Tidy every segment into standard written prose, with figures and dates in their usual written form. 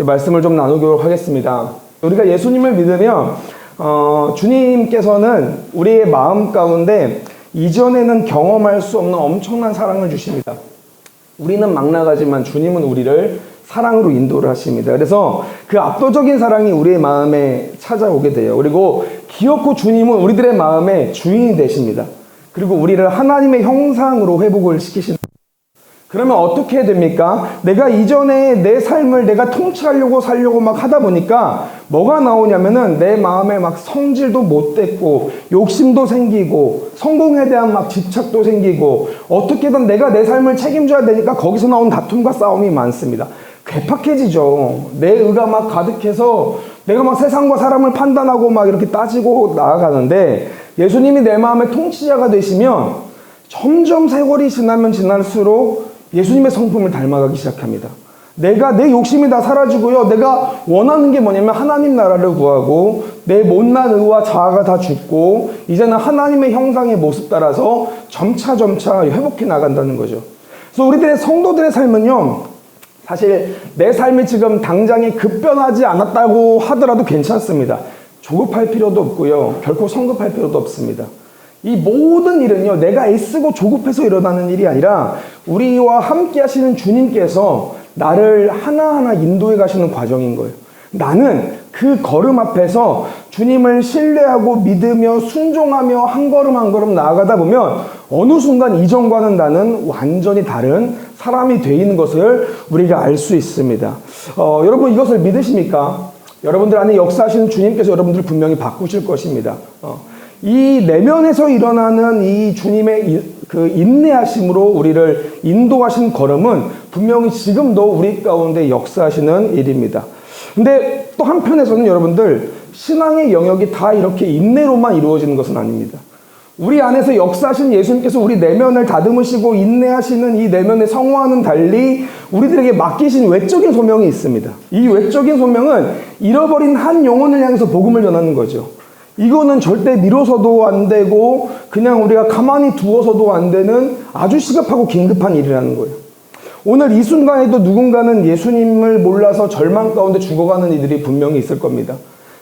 말씀을 좀 나누도록 하겠습니다. 우리가 예수님을 믿으면 주님께서는 우리의 마음 가운데 이전에는 경험할 수 없는 엄청난 사랑을 주십니다. 우리는 막 나가지만 주님은 우리를 사랑으로 인도를 하십니다. 그래서 그 압도적인 사랑이 우리의 마음에 찾아오게 돼요. 그리고 기어코 주님은 우리들의 마음의 주인이 되십니다. 그리고 우리를 하나님의 형상으로 회복을 시키시는. 그러면 어떻게 해야 됩니까? 내가 이전에 내 삶을 내가 통치하려고 살려고 막 하다 보니까 뭐가 나오냐면은 내 마음에 막 성질도 못됐고 욕심도 생기고 성공에 대한 막 집착도 생기고 어떻게든 내가 내 삶을 책임져야 되니까 거기서 나온 다툼과 싸움이 많습니다. 괴팍해지죠. 내 의가 막 가득해서 내가 막 세상과 사람을 판단하고 막 이렇게 따지고 나아가는데 예수님이 내 마음의 통치자가 되시면 점점 세월이 지나면 지날수록 예수님의 성품을 닮아가기 시작합니다. 내 욕심이 다 사라지고요. 내가 원하는 게 뭐냐면 하나님 나라를 구하고 내 못난 의와 자아가 다 죽고 이제는 하나님의 형상의 모습 따라서 점차 회복해 나간다는 거죠. 그래서 우리들의 성도들의 삶은요, 사실 내 삶이 지금 당장에 급변하지 않았다고 하더라도 괜찮습니다. 조급할 필요도 없고요. 결코 성급할 필요도 없습니다. 이 모든 일은요, 내가 애쓰고 조급해서 일어나는 일이 아니라 우리와 함께 하시는 주님께서 나를 하나하나 인도해 가시는 과정인 거예요. 나는 그 걸음 앞에서 주님을 신뢰하고 믿으며 순종하며 한 걸음 한 걸음 나아가다 보면 어느 순간 이전과는 나는 완전히 다른 사람이 되어 있는 것을 우리가 알 수 있습니다. 여러분 이것을 믿으십니까? 여러분들 안에 역사하시는 주님께서 여러분들을 분명히 바꾸실 것입니다. 이 내면에서 일어나는 이 주님의 그 인내하심으로 우리를 인도하신 걸음은 분명히 지금도 우리 가운데 역사하시는 일입니다. 근데 또 한편에서는 여러분들 신앙의 영역이 다 이렇게 인내로만 이루어지는 것은 아닙니다. 우리 안에서 역사하신 예수님께서 우리 내면을 다듬으시고 인내하시는 이 내면의 성화와는 달리 우리들에게 맡기신 외적인 소명이 있습니다. 이 외적인 소명은 잃어버린 한 영혼을 향해서 복음을 전하는 거죠. 이거는 절대 미뤄서도 안 되고 그냥 우리가 가만히 두어서도 안 되는 아주 시급하고 긴급한 일이라는 거예요. 오늘 이 순간에도 누군가는 예수님을 몰라서 절망 가운데 죽어가는 이들이 분명히 있을 겁니다.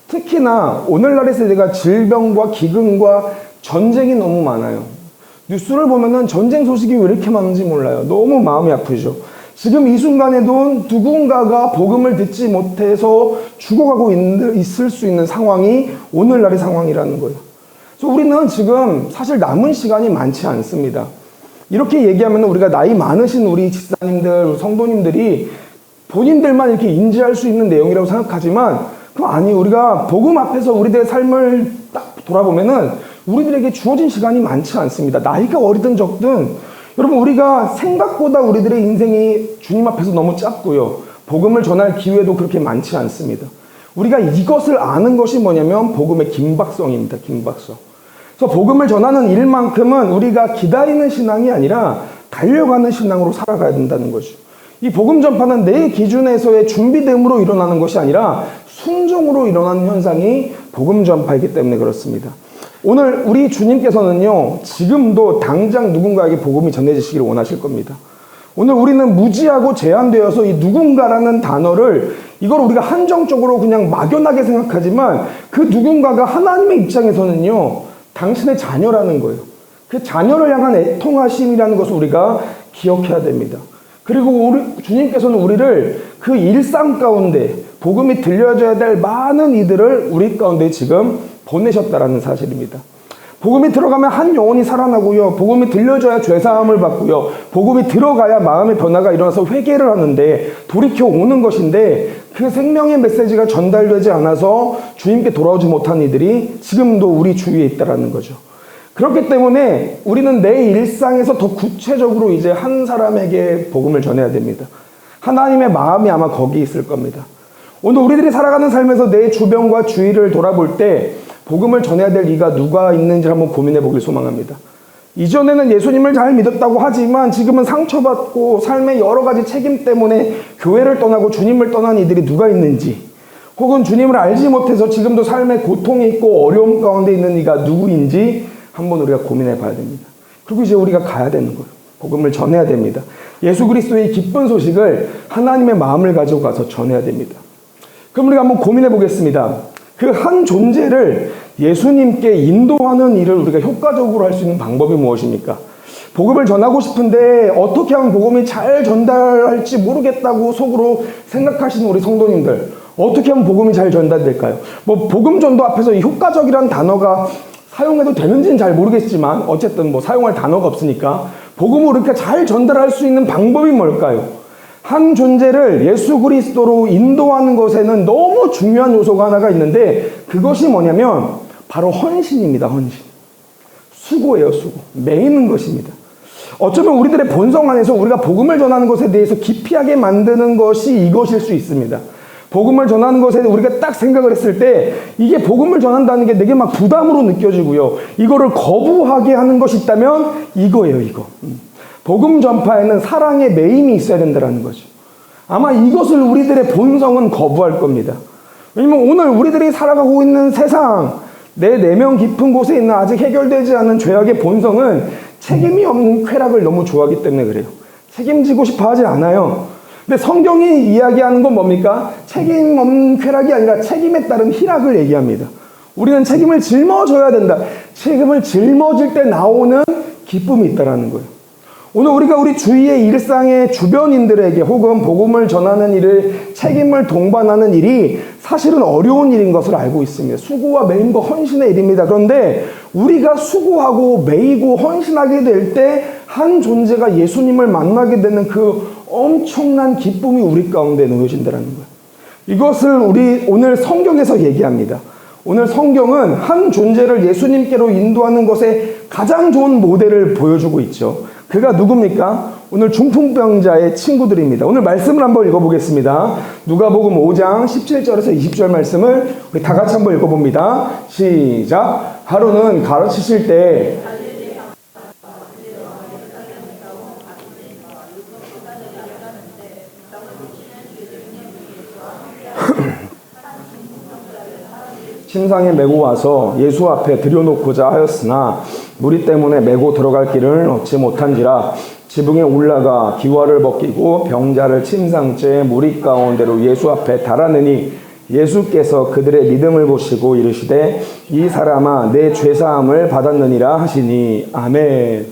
특히나 오늘날의 세대가 질병과 기근과 전쟁이 너무 많아요. 뉴스를 보면은 전쟁 소식이 왜 이렇게 많은지 몰라요. 너무 마음이 아프죠. 지금 이 순간에도 누군가가 복음을 듣지 못해서 죽어가고 있을 수 있는 상황이 오늘날의 상황이라는 거예요. 그래서 우리는 지금 사실 남은 시간이 많지 않습니다. 이렇게 얘기하면 우리가 나이 많으신 우리 집사님들, 성도님들이 본인들만 이렇게 인지할 수 있는 내용이라고 생각하지만 그거 아니에요. 우리가 복음 앞에서 우리들의 삶을 딱 돌아보면은 우리들에게 주어진 시간이 많지 않습니다. 나이가 어리든 적든 여러분 우리가 생각보다 우리들의 인생이 주님 앞에서 너무 짧고요. 복음을 전할 기회도 그렇게 많지 않습니다. 우리가 이것을 아는 것이 뭐냐면 복음의 긴박성입니다. 긴박성. 그래서 복음을 전하는 일만큼은 우리가 기다리는 신앙이 아니라 달려가는 신앙으로 살아가야 된다는 거죠. 이 복음 전파는 내 기준에서의 준비됨으로 일어나는 것이 아니라 순종으로 일어나는 현상이 복음 전파이기 때문에 그렇습니다. 오늘 우리 주님께서는요, 지금도 당장 누군가에게 복음이 전해지시기를 원하실 겁니다. 오늘 우리는 무지하고 제한되어서 이 누군가라는 단어를 이걸 우리가 한정적으로 그냥 막연하게 생각하지만 그 누군가가 하나님의 입장에서는요, 당신의 자녀라는 거예요. 그 자녀를 향한 애통하심이라는 것을 우리가 기억해야 됩니다. 그리고 주님께서는 우리를 그 일상 가운데 복음이 들려져야 될 많은 이들을 우리 가운데 지금 보내셨다라는 사실입니다. 복음이 들어가면 한 영혼이 살아나고요. 복음이 들려져야 죄사함을 받고요. 복음이 들어가야 마음의 변화가 일어나서 회개를 하는데 돌이켜 오는 것인데 그 생명의 메시지가 전달되지 않아서 주님께 돌아오지 못한 이들이 지금도 우리 주위에 있다라는 거죠. 그렇기 때문에 우리는 내 일상에서 더 구체적으로 이제 한 사람에게 복음을 전해야 됩니다. 하나님의 마음이 아마 거기 있을 겁니다. 오늘 우리들이 살아가는 삶에서 내 주변과 주위를 돌아볼 때 복음을 전해야 될 이가 누가 있는지 한번 고민해 보길 소망합니다. 이전에는 예수님을 잘 믿었다고 하지만 지금은 상처받고 삶의 여러 가지 책임 때문에 교회를 떠나고 주님을 떠난 이들이 누가 있는지, 혹은 주님을 알지 못해서 지금도 삶의 고통이 있고 어려움 가운데 있는 이가 누구인지 한번 우리가 고민해 봐야 됩니다. 그리고 이제 우리가 가야 되는 거예요. 복음을 전해야 됩니다. 예수 그리스도의 기쁜 소식을 하나님의 마음을 가지고 가서 전해야 됩니다. 그럼 우리가 한번 고민해 보겠습니다. 그 한 존재를 예수님께 인도하는 일을 우리가 효과적으로 할 수 있는 방법이 무엇입니까? 복음을 전하고 싶은데 어떻게 하면 복음이 잘 전달할지 모르겠다고 속으로 생각하시는 우리 성도님들, 어떻게 하면 복음이 잘 전달될까요? 뭐 복음 전도 앞에서 이 효과적이라는 단어가 사용해도 되는지는 잘 모르겠지만 어쨌든 뭐 사용할 단어가 없으니까 복음을 이렇게 잘 전달할 수 있는 방법이 뭘까요? 한 존재를 예수 그리스도로 인도하는 것에는 너무 중요한 요소가 하나가 있는데 그것이 뭐냐면 바로 헌신입니다. 헌신. 수고예요. 수고. 매이는 것입니다. 어쩌면 우리들의 본성 안에서 우리가 복음을 전하는 것에 대해서 기피하게 만드는 것이 이것일 수 있습니다. 복음을 전하는 것에 우리가 딱 생각을 했을 때 이게 복음을 전한다는 게 내게 막 부담으로 느껴지고요. 이거를 거부하게 하는 것이 있다면 이거예요. 이거. 복음 전파에는 사랑의 매임이 있어야 된다는 거죠. 아마 이것을 우리들의 본성은 거부할 겁니다. 왜냐면 오늘 우리들이 살아가고 있는 세상, 내 내면 깊은 곳에 있는 아직 해결되지 않은 죄악의 본성은 책임이 없는 쾌락을 너무 좋아하기 때문에 그래요. 책임지고 싶어 하지 않아요. 근데 성경이 이야기하는 건 뭡니까? 책임 없는 쾌락이 아니라 책임에 따른 희락을 얘기합니다. 우리는 책임을 짊어져야 된다. 책임을 짊어질 때 나오는 기쁨이 있다는 거예요. 오늘 우리가 우리 주위의 일상의 주변인들에게 혹은 복음을 전하는 일을 책임을 동반하는 일이 사실은 어려운 일인 것을 알고 있습니다. 수고와 매임과 헌신의 일입니다. 그런데 우리가 수고하고 매이고 헌신하게 될 때 한 존재가 예수님을 만나게 되는 그 엄청난 기쁨이 우리 가운데 놓여진다는 거예요. 이것을 우리 오늘 성경에서 얘기합니다. 오늘 성경은 한 존재를 예수님께로 인도하는 것에 가장 좋은 모델을 보여주고 있죠. 그가 누굽니까? 오늘 중풍병자의 친구들입니다. 오늘 말씀을 한번 읽어보겠습니다. 누가복음 5장 17절에서 20절 말씀을 우리 다 같이 한번 읽어봅니다. 시작. 하루는 가르치실 때 침상에 메고 와서 예수 앞에 들여놓고자 하였으나 무리 때문에 메고 들어갈 길을 얻지 못한지라 지붕에 올라가 기와를 벗기고 병자를 침상째 무리 가운데로 예수 앞에 달아내니 예수께서 그들의 믿음을 보시고 이르시되 이 사람아 내 죄사함을 받았느니라 하시니 아멘.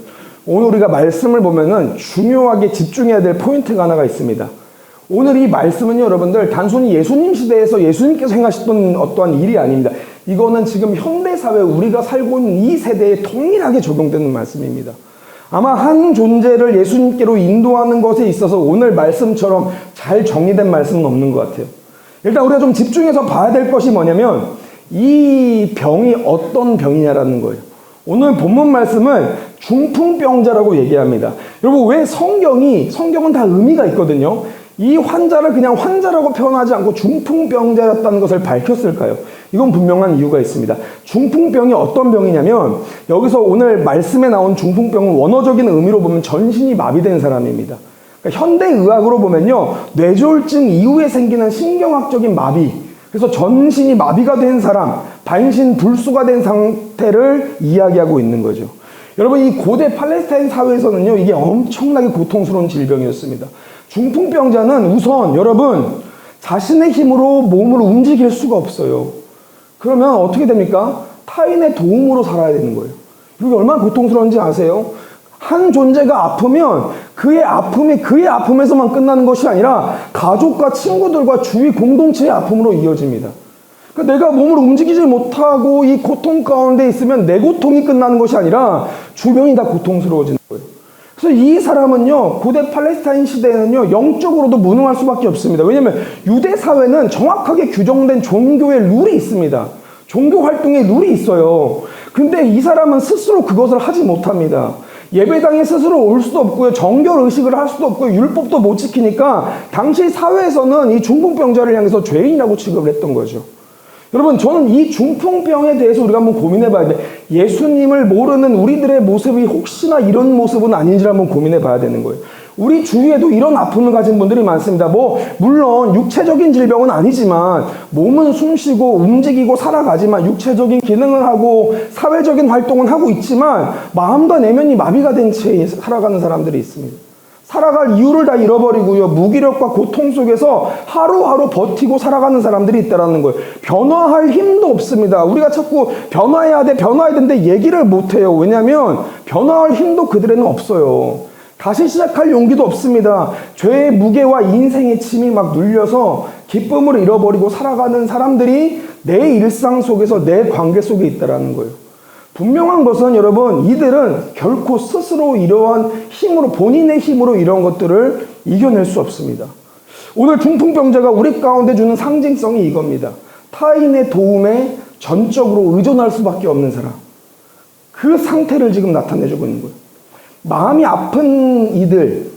오늘 우리가 말씀을 보면은 중요하게 집중해야 될 포인트가 하나가 있습니다. 오늘 이 말씀은요, 여러분들, 단순히 예수님 시대에서 예수님께서 행하셨던 어떠한 일이 아닙니다. 이거는 지금 현대사회 우리가 살고 있는 이 세대에 동일하게 적용되는 말씀입니다. 아마 한 존재를 예수님께로 인도하는 것에 있어서 오늘 말씀처럼 잘 정리된 말씀은 없는 것 같아요. 일단 우리가 좀 집중해서 봐야 될 것이 뭐냐면 이 병이 어떤 병이냐라는 거예요. 오늘 본문 말씀은 중풍병자라고 얘기합니다. 여러분, 왜 성경은 다 의미가 있거든요. 이 환자를 그냥 환자라고 표현하지 않고 중풍병자였다는 것을 밝혔을까요? 이건 분명한 이유가 있습니다. 중풍병이 어떤 병이냐면 여기서 오늘 말씀에 나온 중풍병은 원어적인 의미로 보면 전신이 마비된 사람입니다. 그러니까 현대의학으로 보면요, 뇌졸중 이후에 생기는 신경학적인 마비, 그래서 전신이 마비가 된 사람, 반신불수가 된 상태를 이야기하고 있는 거죠. 여러분, 이 고대 팔레스타인 사회에서는요, 이게 엄청나게 고통스러운 질병이었습니다. 중풍병자는 우선 여러분 자신의 힘으로 몸을 움직일 수가 없어요. 그러면 어떻게 됩니까? 타인의 도움으로 살아야 되는 거예요. 이게 얼마나 고통스러운지 아세요? 한 존재가 아프면 그의 아픔이 그의 아픔에서만 끝나는 것이 아니라 가족과 친구들과 주위 공동체의 아픔으로 이어집니다. 그러니까 내가 몸을 움직이지 못하고 이 고통 가운데 있으면 내 고통이 끝나는 것이 아니라 주변이 다 고통스러워지는 거예요. 그래서 이 사람은요, 고대 팔레스타인 시대에는요, 영적으로도 무능할 수밖에 없습니다. 왜냐하면 유대 사회는 정확하게 규정된 종교의 룰이 있습니다. 종교 활동의 룰이 있어요. 근데 이 사람은 스스로 그것을 하지 못합니다. 예배당에 스스로 올 수도 없고요, 정결 의식을 할 수도 없고요, 율법도 못 지키니까 당시 사회에서는 이 중풍병자를 향해서 죄인이라고 취급을 했던 거죠. 여러분, 저는 이 중풍병에 대해서 우리가 한번 고민해 봐야 돼. 예수님을 모르는 우리들의 모습이 혹시나 이런 모습은 아닌지를 한번 고민해 봐야 되는 거예요. 우리 주위에도 이런 아픔을 가진 분들이 많습니다. 물론 육체적인 질병은 아니지만 몸은 숨쉬고 움직이고 살아가지만 육체적인 기능을 하고 사회적인 활동은 하고 있지만 마음과 내면이 마비가 된 채 살아가는 사람들이 있습니다. 살아갈 이유를 다 잃어버리고요. 무기력과 고통 속에서 하루하루 버티고 살아가는 사람들이 있다는 거예요. 변화할 힘도 없습니다. 우리가 자꾸 변화해야 돼, 변화해야 되는데 얘기를 못해요. 왜냐하면 변화할 힘도 그들에는 없어요. 다시 시작할 용기도 없습니다. 죄의 무게와 인생의 짐이 막 눌려서 기쁨을 잃어버리고 살아가는 사람들이 내 일상 속에서 내 관계 속에 있다는 거예요. 분명한 것은 여러분, 이들은 결코 스스로 이러한 힘으로, 본인의 힘으로 이런 것들을 이겨낼 수 없습니다. 오늘 중풍병자가 우리 가운데 주는 상징성이 이겁니다. 타인의 도움에 전적으로 의존할 수밖에 없는 사람. 그 상태를 지금 나타내주고 있는 거예요. 마음이 아픈 이들,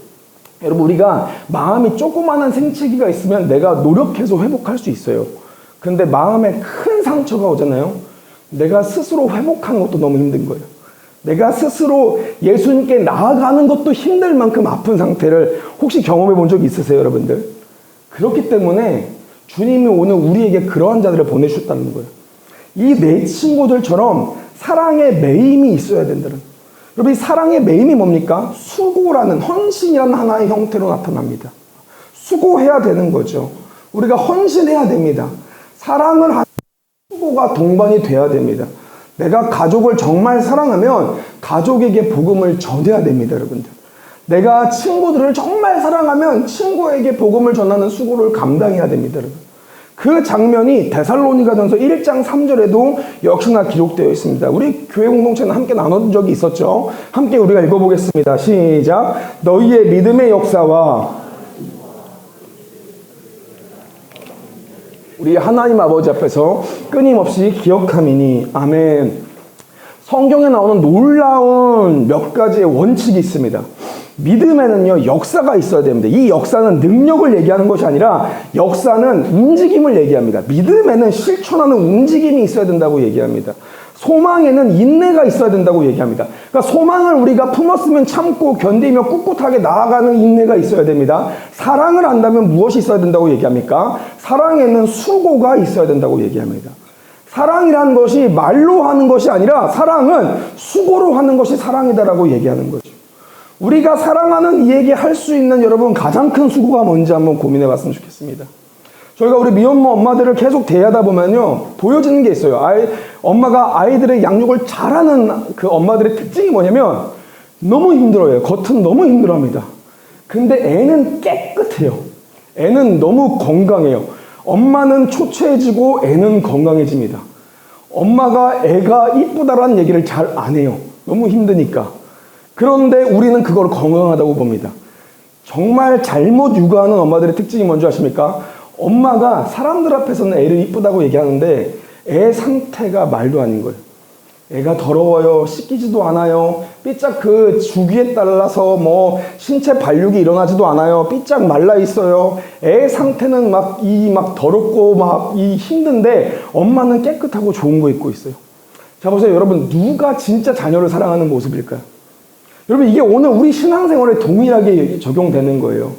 여러분, 우리가 마음이 조그마한 생채기가 있으면 내가 노력해서 회복할 수 있어요. 근데 마음에 큰 상처가 오잖아요. 내가 스스로 회복하는 것도 너무 힘든 거예요. 내가 스스로 예수님께 나아가는 것도 힘들 만큼 아픈 상태를 혹시 경험해 본 적이 있으세요, 여러분들? 그렇기 때문에 주님이 오늘 우리에게 그러한 자들을 보내주셨다는 거예요. 이 내 친구들처럼 사랑의 매임이 있어야 된다는. 여러분, 이 사랑의 매임이 뭡니까? 수고라는, 헌신이라는 하나의 형태로 나타납니다. 수고해야 되는 거죠. 우리가 헌신해야 됩니다. 사랑을 하는 수고가 동반이 돼야 됩니다. 내가 가족을 정말 사랑하면 가족에게 복음을 전해야 됩니다, 여러분들. 내가 친구들을 정말 사랑하면 친구에게 복음을 전하는 수고를 감당해야 됩니다, 여러분. 그 장면이 데살로니가전서 1장 3절에도 역시나 기록되어 있습니다. 우리 교회 공동체는 함께 나눈 적이 있었죠. 함께 우리가 읽어보겠습니다. 시작. 너희의 믿음의 역사와 우리 하나님 아버지 앞에서 끊임없이 기억함이니. 아멘. 성경에 나오는 놀라운 몇 가지의 원칙이 있습니다. 믿음에는요, 역사가 있어야 됩니다. 이 역사는 능력을 얘기하는 것이 아니라 역사는 움직임을 얘기합니다. 믿음에는 실천하는 움직임이 있어야 된다고 얘기합니다. 소망에는 인내가 있어야 된다고 얘기합니다. 그러니까 소망을 우리가 품었으면 참고 견디며 꿋꿋하게 나아가는 인내가 있어야 됩니다. 사랑을 한다면 무엇이 있어야 된다고 얘기합니까? 사랑에는 수고가 있어야 된다고 얘기합니다. 사랑이라는 것이 말로 하는 것이 아니라 사랑은 수고로 하는 것이 사랑이다라고 얘기하는 거죠. 우리가 사랑하는 이에게 할 수 있는 여러분 가장 큰 수고가 뭔지 한번 고민해 봤으면 좋겠습니다. 저희가 우리 미혼모 엄마들을 계속 대하다 보면요, 보여지는 게 있어요. 엄마가 아이들의 양육을 잘하는 그 엄마들의 특징이 뭐냐면 너무 힘들어요. 겉은 너무 힘들어합니다. 근데 애는 깨끗해요. 애는 너무 건강해요. 엄마는 초췌해지고 애는 건강해집니다. 엄마가 애가 이쁘다라는 얘기를 잘 안 해요. 너무 힘드니까. 그런데 우리는 그걸 건강하다고 봅니다. 정말 잘못 육아하는 엄마들의 특징이 뭔지 아십니까? 엄마가 사람들 앞에서는 애를 이쁘다고 얘기하는데 애 상태가 말도 아닌 거예요. 애가 더러워요. 씻기지도 않아요. 삐짝 그 주기에 따라서 뭐 신체 발육이 일어나지도 않아요. 삐짝 말라 있어요. 애 상태는 막 더럽고 막 힘든데 엄마는 깨끗하고 좋은 거 입고 있어요. 자, 보세요. 여러분, 누가 진짜 자녀를 사랑하는 모습일까요? 여러분, 이게 오늘 우리 신앙생활에 동일하게 적용되는 거예요.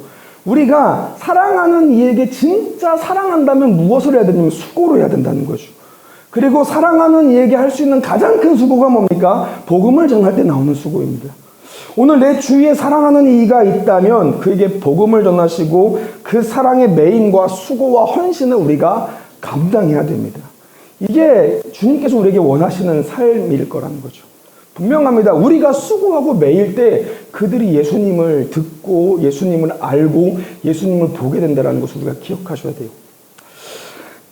우리가 사랑하는 이에게 진짜 사랑한다면 무엇을 해야 되냐면 수고를 해야 된다는 거죠. 그리고 사랑하는 이에게 할 수 있는 가장 큰 수고가 뭡니까? 복음을 전할 때 나오는 수고입니다. 오늘 내 주위에 사랑하는 이가 있다면 그에게 복음을 전하시고 그 사랑의 매임과 수고와 헌신을 우리가 감당해야 됩니다. 이게 주님께서 우리에게 원하시는 삶일 거라는 거죠. 분명합니다. 우리가 수고하고 매일 때 그들이 예수님을 듣고 예수님을 알고 예수님을 보게 된다는 것을 우리가 기억하셔야 돼요.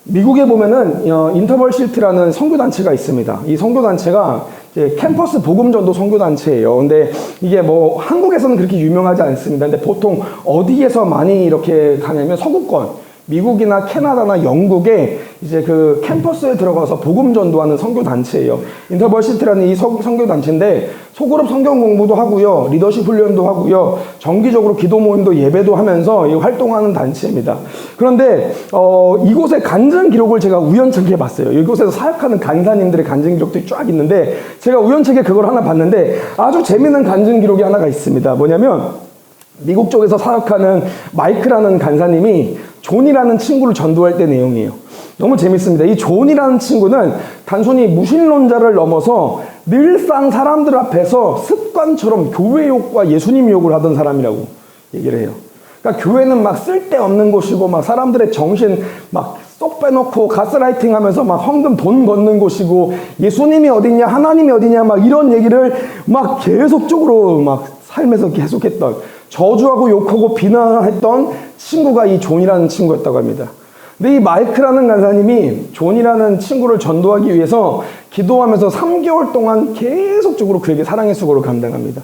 미국에 보면은 인터벌 실트라는 선교단체가 있습니다. 이 선교단체가 이제 캠퍼스 복음전도 선교단체예요. 근데 이게 뭐 한국에서는 그렇게 유명하지 않습니다. 근데 보통 어디에서 많이 이렇게 가냐면 서구권, 미국이나 캐나다나 영국에 이제 그 캠퍼스에 들어가서 복음 전도하는 선교 단체예요. 인터벌시티라는 이 선교 단체인데 소그룹 성경 공부도 하고요, 리더십 훈련도 하고요, 정기적으로 기도 모임도 예배도 하면서 활동하는 단체입니다. 그런데 이곳의 간증 기록을 제가 우연찮게 봤어요. 이곳에서 사역하는 간사님들의 간증 기록들이 쫙 있는데 제가 우연찮게 그걸 하나 봤는데 아주 재밌는 간증 기록이 하나가 있습니다. 뭐냐면 미국 쪽에서 사역하는 마이크라는 간사님이 존이라는 친구를 전도할 때 내용이에요. 너무 재밌습니다. 이 존이라는 친구는 단순히 무신론자를 넘어서 늘상 사람들 앞에서 습관처럼 교회 욕과 예수님 욕을 하던 사람이라고. 얘기를 해요. 그러니까 교회는 막 쓸데없는 곳이고 막 사람들의 정신 막 쏙 빼놓고 가스라이팅 하면서 막 헌금 돈 걷는 곳이고 예수님이 어디냐 하나님이 어디냐 막 이런 얘기를 막 계속적으로 막 삶에서 계속했던, 저주하고 욕하고 비난했던 친구가 이 존이라는 친구였다고 합니다. 근데 이 마이크라는 간사님이 존이라는 친구를 전도하기 위해서 기도하면서 3개월 동안 계속적으로 그에게 사랑의 수고를 감당합니다.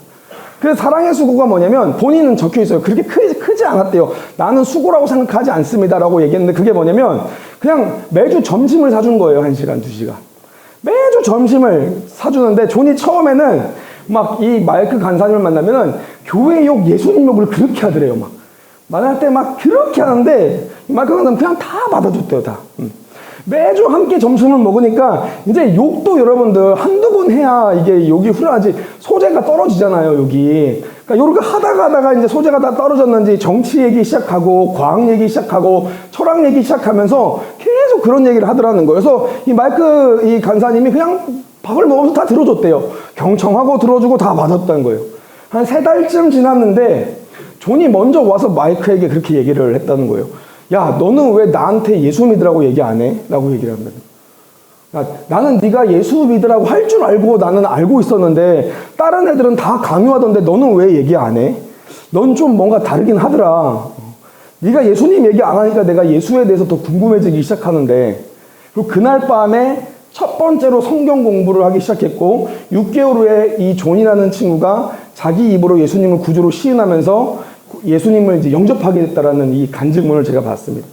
그 사랑의 수고가 뭐냐면, 본인은 적혀 있어요. 그렇게 크지 않았대요. 나는 수고라고 생각하지 않습니다라고 얘기했는데, 그게 뭐냐면 그냥 매주 점심을 사준 거예요. 1시간, 2시간. 매주 점심을 사주는데, 존이 처음에는 막 이 마이크 간사님을 만나면은 교회 욕, 예수님 욕을 그렇게 하더래요. 막 만날 때 막 그렇게 하는데 마이크 간사님 그냥 다 받아줬대요. 다. 매주 함께 점심을 먹으니까 이제 욕도 여러분들 한두 번 해야 이게 욕이 후련하지, 소재가 떨어지잖아요, 욕이. 그러니까 이렇게 하다가 이제 소재가 다 떨어졌는지 정치 얘기 시작하고 과학 얘기 시작하고 철학 얘기 시작하면서 계속 그런 얘기를 하더라는 거예요. 그래서 이 마이크 이 간사님이 그냥 밥을 먹으면서 다 들어줬대요. 경청하고 들어주고 다 받았다는 거예요. 한 3달쯤 지났는데 존이 먼저 와서 마이크에게 그렇게 얘기를 했다는 거예요. 야, 너는 왜 나한테 예수 믿으라고 얘기 안 해? 라고 얘기를 합니다. 나는 네가 예수 믿으라고 할 줄 알고 나는 알고 있었는데 다른 애들은 다 강요하던데 너는 왜 얘기 안 해? 넌 좀 뭔가 다르긴 하더라. 네가 예수님 얘기 안 하니까 내가 예수에 대해서 더 궁금해지기 시작하는데. 그리고 그날 밤에 첫 번째로 성경 공부를 하기 시작했고, 6개월 후에 이 존이라는 친구가 자기 입으로 예수님을 구주로 시인하면서 예수님을 이제 영접하게 됐다라는 이 간증문을 제가 봤습니다.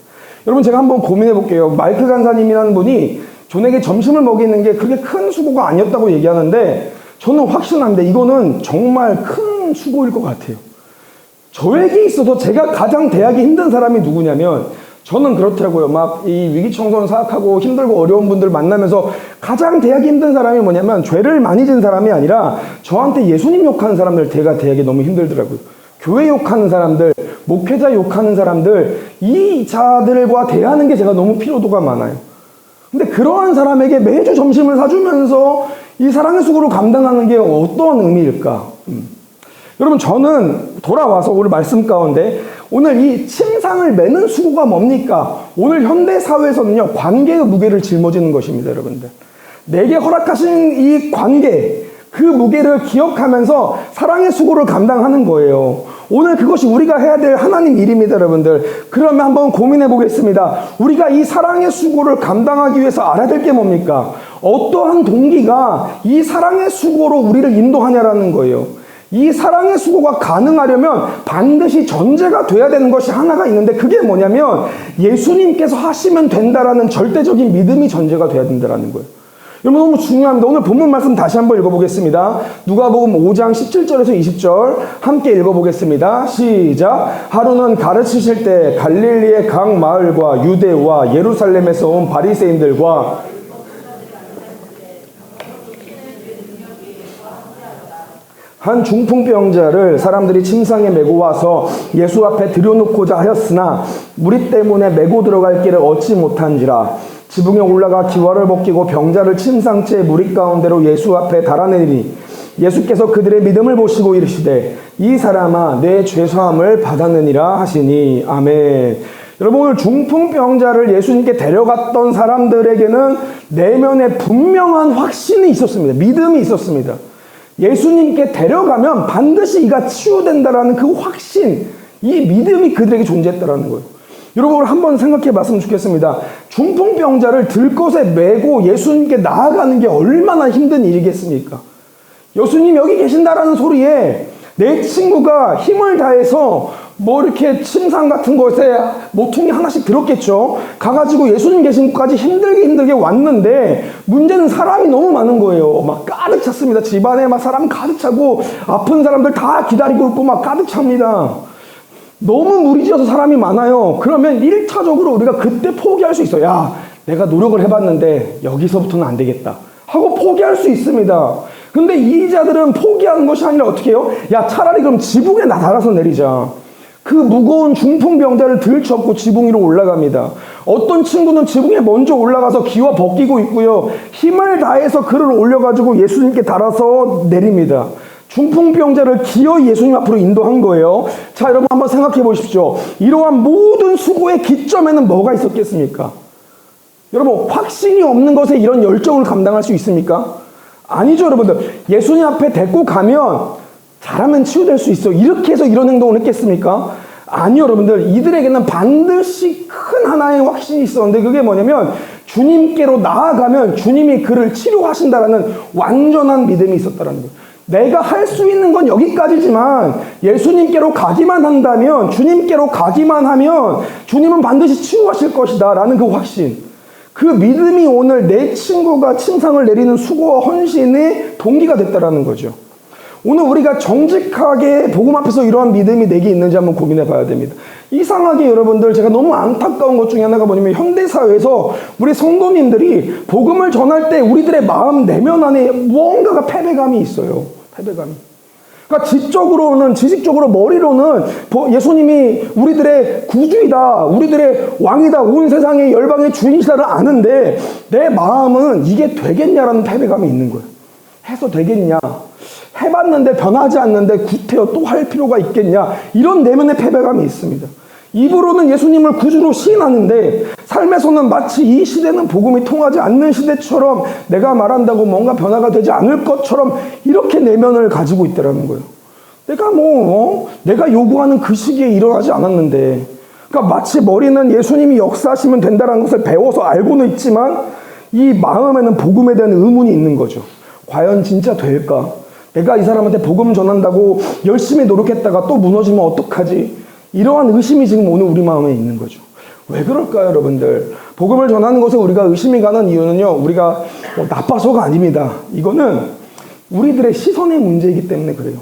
여러분, 제가 한번 고민해 볼게요. 마이크 간사님이라는 분이 존에게 점심을 먹이는 게 그렇게 큰 수고가 아니었다고 얘기하는데, 저는 확신합니다. 이거는 정말 큰 수고일 것 같아요. 저에게 있어서 제가 가장 대하기 힘든 사람이 누구냐면, 저는 그렇더라고요. 막 이 위기청소년 사역하고 힘들고 어려운 분들 만나면서 가장 대하기 힘든 사람이 뭐냐면, 죄를 많이 진 사람이 아니라 저한테 예수님 욕하는 사람들 제가 대하기 너무 힘들더라고요. 교회 욕하는 사람들, 목회자 욕하는 사람들, 이 자들과 대하는 게 제가 너무 피로도가 많아요. 근데 그러한 사람에게 매주 점심을 사주면서 이 사랑의 수고를 감당하는 게 어떤 의미일까? 여러분, 저는 돌아와서 오늘 말씀 가운데 오늘 이 침상을 매는 수고가 뭡니까? 오늘 현대 사회에서는요, 관계의 무게를 짊어지는 것입니다, 여러분들. 내게 허락하신 이 관계, 그 무게를 기억하면서 사랑의 수고를 감당하는 거예요. 오늘 그것이 우리가 해야 될 하나님 일입니다, 여러분들. 그러면 한번 고민해 보겠습니다. 우리가 이 사랑의 수고를 감당하기 위해서 알아야 될 게 뭡니까? 어떠한 동기가 이 사랑의 수고로 우리를 인도하냐라는 거예요. 이 사랑의 수고가 가능하려면 반드시 전제가 돼야 되는 것이 하나가 있는데, 그게 뭐냐면 예수님께서 하시면 된다라는 절대적인 믿음이 전제가 돼야 된다라는 거예요. 여러분, 너무 중요합니다. 오늘 본문 말씀 다시 한번 읽어보겠습니다. 누가복음 5장 17절에서 20절 함께 읽어보겠습니다. 시작. 하루는 가르치실 때 갈릴리의 각 마을과 유대와 예루살렘에서 온 바리새인들과 한 중풍병자를 사람들이 침상에 메고 와서 예수 앞에 들여놓고자 하였으나 무리 때문에 메고 들어갈 길을 얻지 못한지라. 지붕에 올라가 기와를 벗기고 병자를 침상째 무리 가운데로 예수 앞에 달아내리니 예수께서 그들의 믿음을 보시고 이르시되 이 사람아 내 죄사함을 받았느니라 하시니. 아멘. 여러분, 오늘 중풍병자를 예수님께 데려갔던 사람들에게는 내면에 분명한 확신이 있었습니다. 믿음이 있었습니다. 예수님께 데려가면 반드시 이가 치유된다라는 그 확신, 이 믿음이 그들에게 존재했다라는 거예요. 여러분, 한번 생각해 봤으면 좋겠습니다. 중풍병자를 들것에 메고 예수님께 나아가는 게 얼마나 힘든 일이겠습니까? 예수님 여기 계신다라는 소리에 내 친구가 힘을 다해서 뭐 이렇게 침상 같은 곳에 모퉁이 하나씩 들었겠죠. 가가지고 예수님 계신 곳까지 힘들게 왔는데, 문제는 사람이 너무 많은 거예요. 막 가득 찼습니다. 집안에 막 사람 가득 차고 아픈 사람들 다 기다리고 있고 막 가득 찹니다. 너무 무리지어서 사람이 많아요. 그러면 1차적으로 우리가 그때 포기할 수 있어요. 야, 내가 노력을 해봤는데 여기서부터는 안 되겠다 하고 포기할 수 있습니다. 근데 이 자들은 포기하는 것이 아니라 어떻게 해요? 야, 차라리 그럼 지붕에 달아서 내리자. 그 무거운 중풍병자를 들쳐업고 지붕 위로 올라갑니다. 어떤 친구는 지붕에 먼저 올라가서 기와 벗기고 있고요. 힘을 다해서 그를 올려가지고 예수님께 달아서 내립니다. 중풍병자를 기어이 예수님 앞으로 인도한 거예요. 자, 여러분 한번 생각해 보십시오. 이러한 모든 수고의 기점에는 뭐가 있었겠습니까? 여러분, 확신이 없는 것에 이런 열정을 감당할 수 있습니까? 아니죠, 여러분들. 예수님 앞에 데리고 가면 잘하면 치유될 수 있어. 이렇게 해서 이런 행동을 했겠습니까? 아니요, 여러분들. 이들에게는 반드시 큰 하나의 확신이 있었는데 그게 뭐냐면 주님께로 나아가면 주님이 그를 치료하신다라는 완전한 믿음이 있었다는 거예요. 내가 할 수 있는 건 여기까지지만 예수님께로 가기만 한다면, 주님께로 가기만 하면 주님은 반드시 치유하실 것이다 라는 그 확신, 그 믿음이 오늘 내 친구가 침상을 내리는 수고와 헌신의 동기가 됐다라는 거죠. 오늘 우리가 정직하게 복음 앞에서 이러한 믿음이 내게 있는지 한번 고민해 봐야 됩니다. 이상하게 여러분들, 제가 너무 안타까운 것 중에 하나가 뭐냐면 현대사회에서 우리 성도님들이 복음을 전할 때 우리들의 마음 내면 안에 무언가가 패배감이 있어요. 패배감이. 그러니까 지적으로는, 지식적으로, 머리로는 예수님이 우리들의 구주이다, 우리들의 왕이다, 온 세상의 열방의 주인이시다를 아는데 내 마음은 이게 되겠냐라는 패배감이 있는 거예요. 해서 되겠냐? 해봤는데 변하지 않는데 구태여 또 할 필요가 있겠냐? 이런 내면의 패배감이 있습니다. 입으로는 예수님을 구주로 시인하는데 삶에서는 마치 이 시대는 복음이 통하지 않는 시대처럼 내가 말한다고 뭔가 변화가 되지 않을 것처럼 이렇게 내면을 가지고 있더라는 거예요. 내가 요구하는 그 시기에 일어나지 않았는데, 그러니까 마치 머리는 예수님이 역사하시면 된다는 것을 배워서 알고는 있지만 이 마음에는 복음에 대한 의문이 있는 거죠. 과연 진짜 될까? 내가 이 사람한테 복음 전한다고 열심히 노력했다가 또 무너지면 어떡하지? 이러한 의심이 지금 오늘 우리 마음에 있는 거죠. 왜 그럴까요, 여러분들? 복음을 전하는 것에 우리가 의심이 가는 이유는요, 우리가 나빠서가 아닙니다. 이거는 우리들의 시선의 문제이기 때문에 그래요.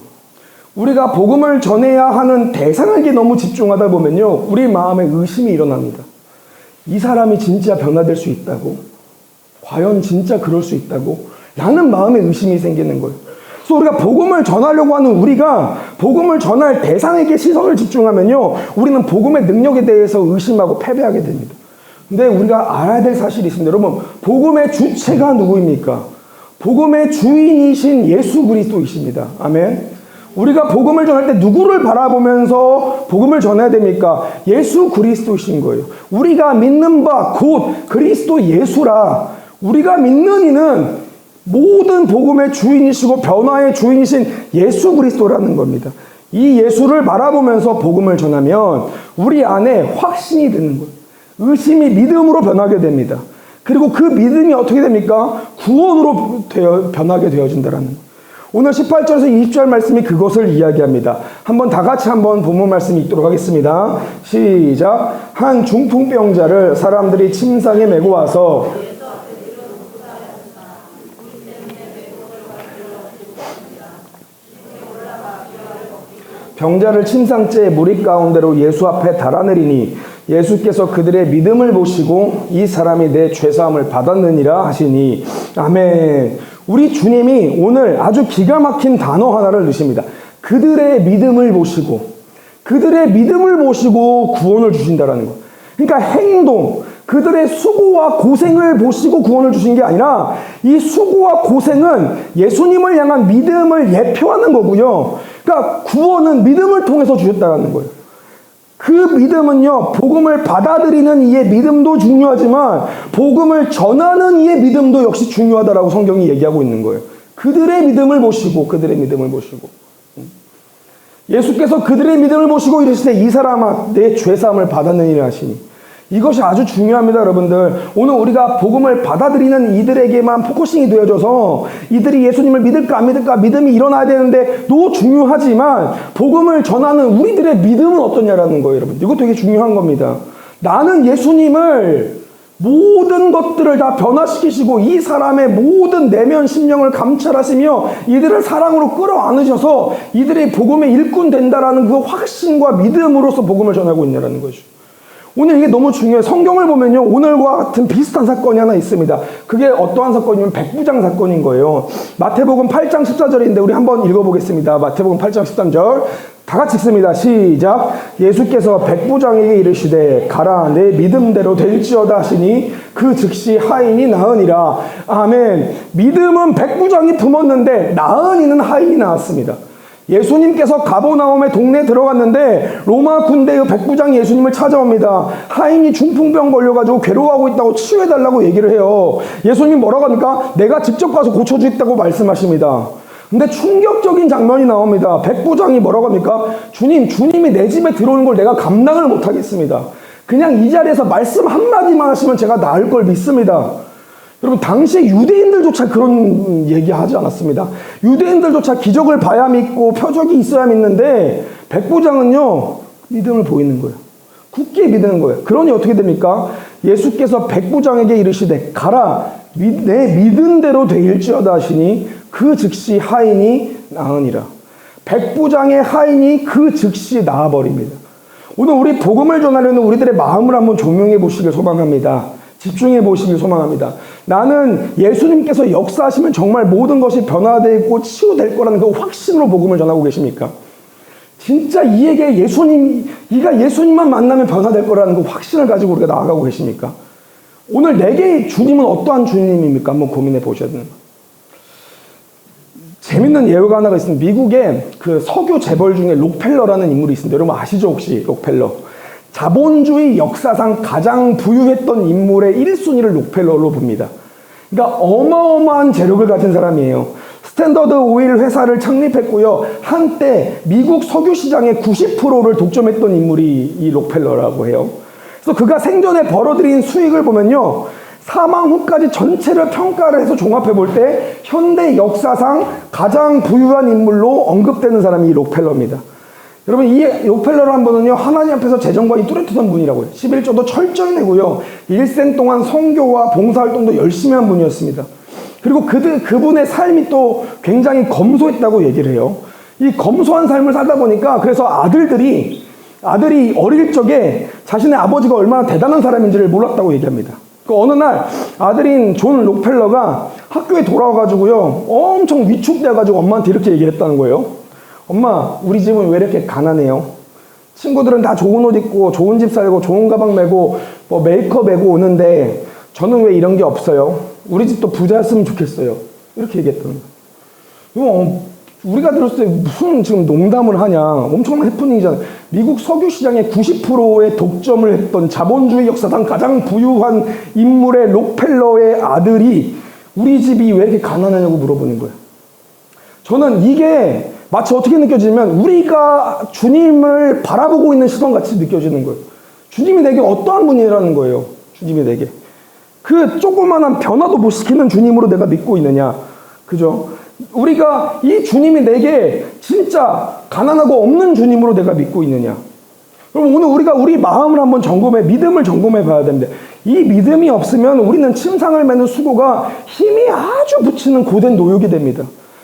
우리가 복음을 전해야 하는 대상에게 너무 집중하다 보면요, 우리 마음에 의심이 일어납니다. 이 사람이 진짜 변화될 수 있다고? 과연 진짜 그럴 수 있다고? 라는 마음의 의심이 생기는 거예요. 그래서 우리가 복음을 전하려고 하는 우리가 복음을 전할 대상에게 시선을 집중하면요, 우리는 복음의 능력에 대해서 의심하고 패배하게 됩니다. 근데 우리가 알아야 될 사실이 있습니다. 여러분, 복음의 주체가 누구입니까? 복음의 주인이신 예수 그리스도이십니다. 아멘. 우리가 복음을 전할 때 누구를 바라보면서 복음을 전해야 됩니까? 예수 그리스도이신 거예요. 우리가 믿는 바 곧 그리스도 예수라. 우리가 믿는 이는 모든 복음의 주인이시고 변화의 주인이신 예수 그리스도라는 겁니다. 이 예수를 바라보면서 복음을 전하면 우리 안에 확신이 드는 거예요. 의심이 믿음으로 변하게 됩니다. 그리고 그 믿음이 어떻게 됩니까? 구원으로 변하게 되어진다는 거예요. 오늘 18절에서 20절 말씀이 그것을 이야기합니다. 한번 다 같이 한번 본문 말씀 읽도록 하겠습니다. 시작. 한 중풍병자를 사람들이 침상에 메고 와서 병자를 침상째에 무리 가운데로 예수 앞에 달아내리니 예수께서 그들의 믿음을 보시고 이 사람이 내 죄사함을 받았느니라 하시니. 아멘. 우리 주님이 오늘 아주 기가 막힌 단어 하나를 넣으십니다. 그들의 믿음을 보시고, 그들의 믿음을 보시고 구원을 주신다라는 거. 그러니까 행동, 그들의 수고와 고생을 보시고 구원을 주신 게 아니라 이 수고와 고생은 예수님을 향한 믿음을 예표하는 거고요. 그러니까 구원은 믿음을 통해서 주셨다는 거예요. 그 믿음은요, 복음을 받아들이는 이의 믿음도 중요하지만 복음을 전하는 이의 믿음도 역시 중요하다라고 성경이 얘기하고 있는 거예요. 그들의 믿음을 보시고, 그들의 믿음을 보시고. 예수께서 그들의 믿음을 보시고 이르시되 이 사람아 내 죄사함을 받았느니라 하시니. 이것이 아주 중요합니다, 여러분들. 오늘 우리가 복음을 받아들이는 이들에게만 포커싱이 되어져서 이들이 예수님을 믿을까 안 믿을까 믿음이 일어나야 되는데 도 중요하지만 복음을 전하는 우리들의 믿음은 어떠냐라는 거예요, 여러분. 이거 되게 중요한 겁니다. 나는 예수님을 모든 것들을 다 변화시키시고 이 사람의 모든 내면 심령을 감찰하시며 이들을 사랑으로 끌어안으셔서 이들이 복음의 일꾼 된다라는 그 확신과 믿음으로서 복음을 전하고 있냐라는 거죠. 오늘 이게 너무 중요해요. 성경을 보면요, 오늘과 같은 비슷한 사건이 하나 있습니다. 그게 어떠한 사건이면 백부장 사건인 거예요. 마태복음 8장 14절인데 우리 한번 읽어보겠습니다. 마태복음 8장 13절 다 같이 읽습니다. 시작. 예수께서 백부장에게 이르시되 가라 내 믿음대로 될지어다 하시니 그 즉시 하인이 나으니라. 아멘. 믿음은 백부장이 품었는데 나은 이는 하인이 나았습니다. 예수님께서 가버나움의 동네에 들어갔는데 로마 군대의 백부장이 예수님을 찾아옵니다. 하인이 중풍병 걸려가지고 괴로워하고 있다고 치유해달라고 얘기를 해요. 예수님이 뭐라고 합니까? 내가 직접 가서 고쳐주겠다고 말씀하십니다. 근데 충격적인 장면이 나옵니다. 백부장이 뭐라고 합니까? 주님이 내 집에 들어오는 걸 내가 감당을 못하겠습니다. 그냥 이 자리에서 말씀 한마디만 하시면 제가 나을 걸 믿습니다. 여러분, 당시 유대인들조차 그런 얘기하지 않았습니다. 유대인들조차 기적을 봐야 믿고 표적이 있어야 믿는데 백부장은요, 믿음을 보이는 거예요. 굳게 믿는 거예요. 그러니 어떻게 됩니까? 예수께서 백부장에게 이르시되 가라 내 믿은 대로 되일지어다 하시니 그 즉시 하인이 나으니라. 백부장의 하인이 그 즉시 나아버립니다. 오늘 우리 복음을 전하려는 우리들의 마음을 한번 조명해 보시길 소망합니다. 집중해 보시길 소망합니다. 나는 예수님께서 역사하시면 정말 모든 것이 변화되고 치유될 거라는 그 확신으로 복음을 전하고 계십니까? 진짜 이가 예수님만 만나면 변화될 거라는 그 확신을 가지고 우리가 나아가고 계십니까? 오늘 내게 주님은 어떠한 주님입니까? 한번 고민해 보셔야 되는 거예요. 재밌는 예가 하나가 있습니다. 미국의 그 석유 재벌 중에 록펠러라는 인물이 있습니다. 여러분 아시죠 혹시 록펠러? 자본주의 역사상 가장 부유했던 인물의 1순위를 록펠러로 봅니다. 그러니까 어마어마한 재력을 가진 사람이에요. 스탠더드 오일 회사를 창립했고요. 한때 미국 석유 시장의 90%를 독점했던 인물이 이 록펠러라고 해요. 그래서 그가 생전에 벌어들인 수익을 보면요, 사망 후까지 전체를 평가를 해서 종합해 볼 때 현대 역사상 가장 부유한 인물로 언급되는 사람이 이 록펠러입니다. 여러분, 이 록펠러라는 분은요, 하나님 앞에서 재정관이 뚜렷하던 분이라고요. 11조도 철저히 내고요, 일생 동안 선교와 봉사활동도 열심히 한 분이었습니다. 그리고 그분의 삶이 또 굉장히 검소했다고 얘기를 해요. 이 검소한 삶을 살다 보니까 그래서 아들이 어릴 적에 자신의 아버지가 얼마나 대단한 사람인지를 몰랐다고 얘기합니다. 어느 날 아들인 존 록펠러가 학교에 돌아와가지고요, 엄청 위축돼가지고 엄마한테 이렇게 얘기를 했다는 거예요. 엄마, 우리 집은 왜 이렇게 가난해요? 친구들은 다 좋은 옷 입고 좋은 집 살고 좋은 가방 메고 뭐 메이크업 메고 오는데 저는 왜 이런 게 없어요? 우리 집도 부자였으면 좋겠어요. 이렇게 얘기했다는 거예요. 우리가 들었을 때 무슨 지금 농담을 하냐, 엄청난 해프닝이잖아요. 미국 석유 시장의 90%의 독점을 했던 자본주의 역사상 가장 부유한 인물의 록펠러의 아들이 우리 집이 왜 이렇게 가난하냐고 물어보는 거예요. 저는 이게 마치 어떻게 느껴지냐면 우리가 주님을 바라보고 있는 시선같이 느껴지는 거예요. 주님이 내게 어떠한 분이라는 거예요. 주님이 내게 그 조그만한 변화도 못 시키는 주님으로 내가 믿고 있느냐, 그죠? 우리가 이 주님이 내게 진짜 가난하고 없는 주님으로 내가 믿고 있느냐. 그럼 오늘 우리가 우리 마음을 한번 믿음을 점검해 봐야 됩니다. 이 믿음이 없으면 우리는 침상을 매는 수고가 힘이 아주 붙이는 고된 노역이 됩니다.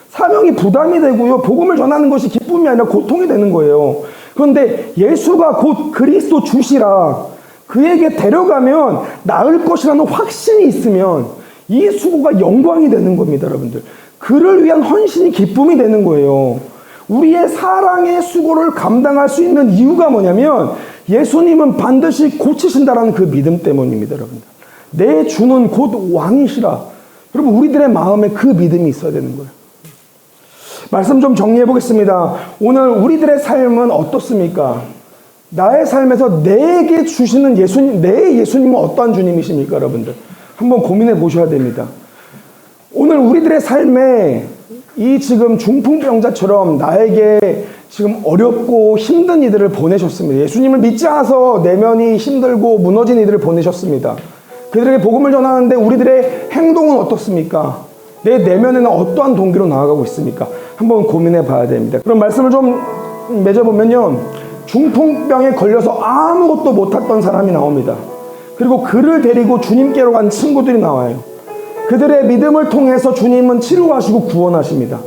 사명이 부담이 되고요, 복음을 전하는 것이 기쁨이 아니라 고통이 되는 거예요. 그런데 예수가 곧 그리스도 주시라, 그에게 데려가면 나을 것이라는 확신이 있으면 이 수고가 영광이 되는 겁니다. 여러분들, 그를 위한 헌신이 기쁨이 되는 거예요. 우리의 사랑의 수고를 감당할 수 있는 이유가 뭐냐면 예수님은 반드시 고치신다라는 그 믿음 때문입니다. 여러분들, 내 주는 곧 왕이시라. 여러분, 우리들의 마음에 그 믿음이 있어야 되는 거예요. 말씀 좀 정리해 보겠습니다. 오늘 우리들의 삶은 어떻습니까? 나의 삶에서 내게 주시는 예수님, 내 예수님은 어떠한 주님이십니까? 여러분들, 한번 고민해 보셔야 됩니다. 오늘 우리들의 삶에 이 지금 중풍병자처럼 나에게 지금 어렵고 힘든 이들을 보내셨습니다. 예수님을 믿지 않아서 내면이 힘들고 무너진 이들을 보내셨습니다. 그들에게 복음을 전하는데 우리들의 행동은 어떻습니까? 내 내면에는 어떠한 동기로 나아가고 있습니까? 한번 고민해 봐야 됩니다. 그럼 말씀을 좀 맺어보면요, 중풍병에 걸려서 아무것도 못했던 사람이 나옵니다. 그리고 그를 데리고 주님께로 간 친구들이 나와요. 그들의 믿음을 통해서 주님은 치료하시고 구원하십니다.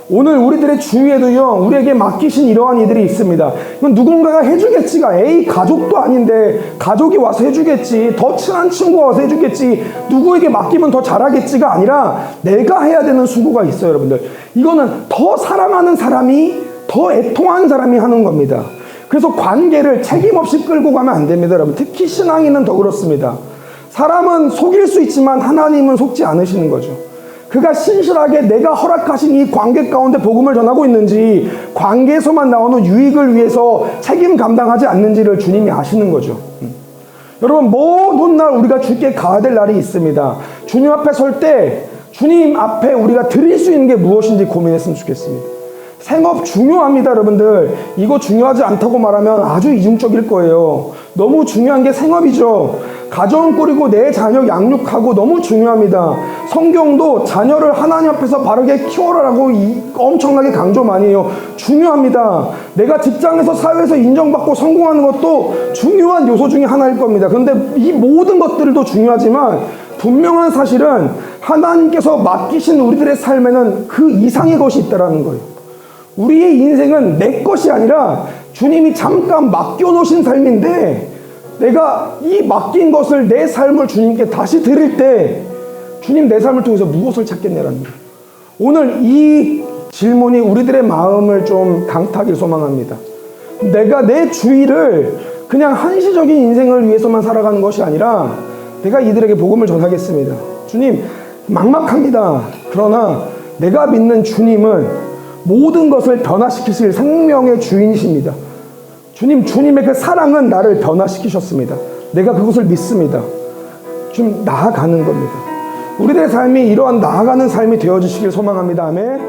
오늘 우리들의 주위에도요, 우리에게 맡기신 이러한 이들이 있습니다. 이건 누군가가 해주겠지가, 에이, 가족도 아닌데, 가족이 와서 해주겠지, 더 친한 친구가 와서 해주겠지, 누구에게 맡기면 더 잘하겠지가 아니라, 내가 해야 되는 수고가 있어요, 여러분들. 이거는 더 사랑하는 사람이, 더 애통하는 사람이 하는 겁니다. 그래서 관계를 책임 없이 끌고 가면 안 됩니다, 여러분. 특히 신앙인은 더 그렇습니다. 사람은 속일 수 있지만 하나님은 속지 않으시는 거죠. 그가 신실하게 내가 허락하신 이 관계 가운데 복음을 전하고 있는지, 관계에서만 나오는 유익을 위해서 책임 감당하지 않는지를 주님이 아시는 거죠. 여러분, 먼 훗날 우리가 주께 가야 될 날이 있습니다. 주님 앞에 설 때 주님 앞에 우리가 드릴 수 있는 게 무엇인지 고민했으면 좋겠습니다. 생업 중요합니다, 여러분들. 이거 중요하지 않다고 말하면 아주 이중적일 거예요. 너무 중요한 게 생업이죠. 가정 꾸리고 내 자녀 양육하고 너무 중요합니다. 성경도 자녀를 하나님 앞에서 바르게 키워라라고 엄청나게 강조 많이 해요. 중요합니다. 내가 직장에서 사회에서 인정받고 성공하는 것도 중요한 요소 중에 하나일 겁니다. 그런데 이 모든 것들도 중요하지만 분명한 사실은 하나님께서 맡기신 우리들의 삶에는 그 이상의 것이 있다는 거예요. 우리의 인생은 내 것이 아니라 주님이 잠깐 맡겨놓으신 삶인데, 내가 이 맡긴 것을, 내 삶을 주님께 다시 드릴 때 주님 내 삶을 통해서 무엇을 찾겠냐라는 거예요. 오늘 이 질문이 우리들의 마음을 좀 강타하길 소망합니다. 내가 내 주위를 그냥 한시적인 인생을 위해서만 살아가는 것이 아니라 내가 이들에게 복음을 전하겠습니다. 주님, 막막합니다. 그러나 내가 믿는 주님은 모든 것을 변화시키실 생명의 주인이십니다. 주님의 그 사랑은 나를 변화시키셨습니다. 내가 그것을 믿습니다. 좀 나아가는 겁니다. 우리들의 삶이 이러한 나아가는 삶이 되어주시길 소망합니다. 아멘.